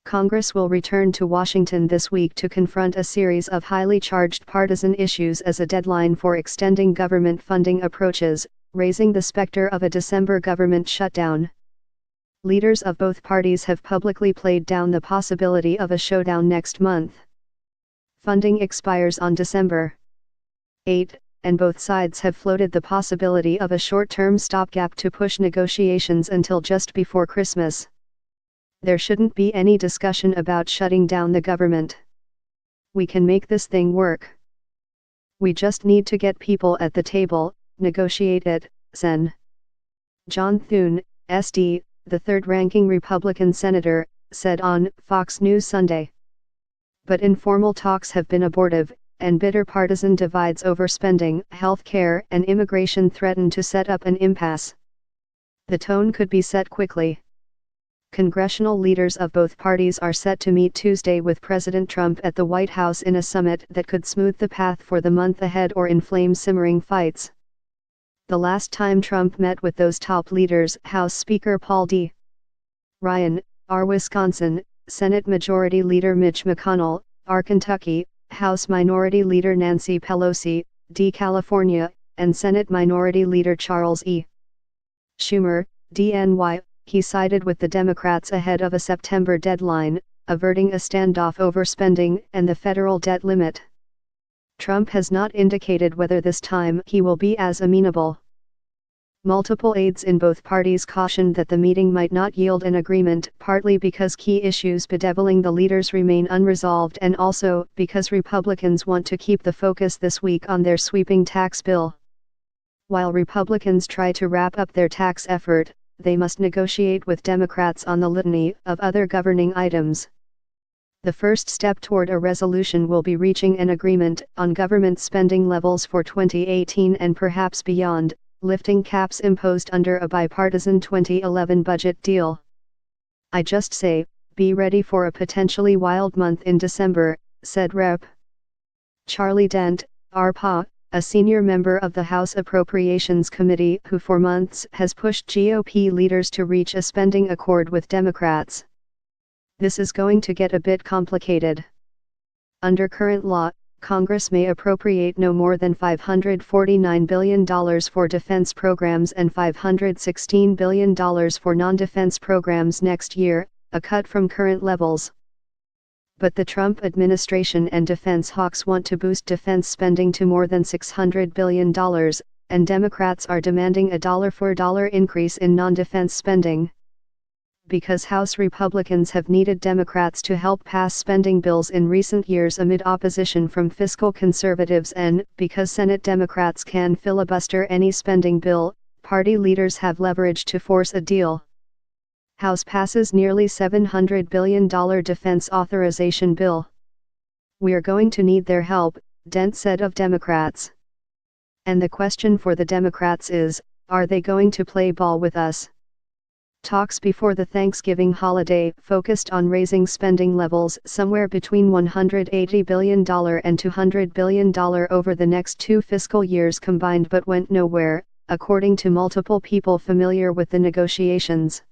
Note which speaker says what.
Speaker 1: Congress will return to Washington this week to confront a series of highly charged partisan issues as a deadline for extending government funding approaches, raising the specter of a December government shutdown. Leaders of both parties have publicly played down the possibility of a showdown next month. Funding expires on December 8, and both sides have floated the possibility of a short-term stopgap to push negotiations until just before Christmas. There shouldn't be any discussion about shutting down the government. We can make this thing work. We just need to get people at the table, negotiate it, Sen. John Thune, SD, the third-ranking Republican senator, said on Fox News Sunday. But informal talks have been abortive, and bitter partisan divides over spending, health care, and immigration threaten to set up an impasse. The tone could be set quickly. Congressional leaders of both parties are set to meet Tuesday with President Trump at the White House in a summit that could smooth the path for the month ahead or inflame simmering fights. The last time Trump met with those top leaders, House Speaker Paul D. Ryan, R. Wisconsin, Senate Majority Leader Mitch McConnell, R. Kentucky, House Minority Leader Nancy Pelosi, D. California, and Senate Minority Leader Charles E. Schumer, DNY, he sided with the Democrats ahead of a September deadline, averting a standoff over spending and the federal debt limit. Trump has not indicated whether this time he will be as amenable. Multiple aides in both parties cautioned that the meeting might not yield an agreement, partly because key issues bedeviling the leaders remain unresolved and also because Republicans want to keep the focus this week on their sweeping tax bill. While Republicans try to wrap up their tax effort, they must negotiate with Democrats on the litany of other governing items. The first step toward a resolution will be reaching an agreement on government spending levels for 2018 and perhaps beyond, lifting caps imposed under a bipartisan 2011 budget deal. I just say, be ready for a potentially wild month in December, said Rep. Charlie Dent, RPA, a senior member of the House Appropriations Committee who for months has pushed GOP leaders to reach a spending accord with Democrats. This is going to get a bit complicated. Under current law, Congress may appropriate no more than $549 billion for defense programs and $516 billion for non-defense programs next year, a cut from current levels. But the Trump administration and defense hawks want to boost defense spending to more than $600 billion, and Democrats are demanding a dollar-for-dollar increase in non-defense spending. Because House Republicans have needed Democrats to help pass spending bills in recent years amid opposition from fiscal conservatives and because Senate Democrats can filibuster any spending bill, party leaders have leverage to force a deal. House passes nearly $700 billion defense authorization bill. We're going to need their help, Dent said of Democrats. And the question for the Democrats is, are they going to play ball with us? Talks before the Thanksgiving holiday focused on raising spending levels somewhere between $180 billion and $200 billion over the next 2 fiscal years combined but went nowhere, according to multiple people familiar with the negotiations.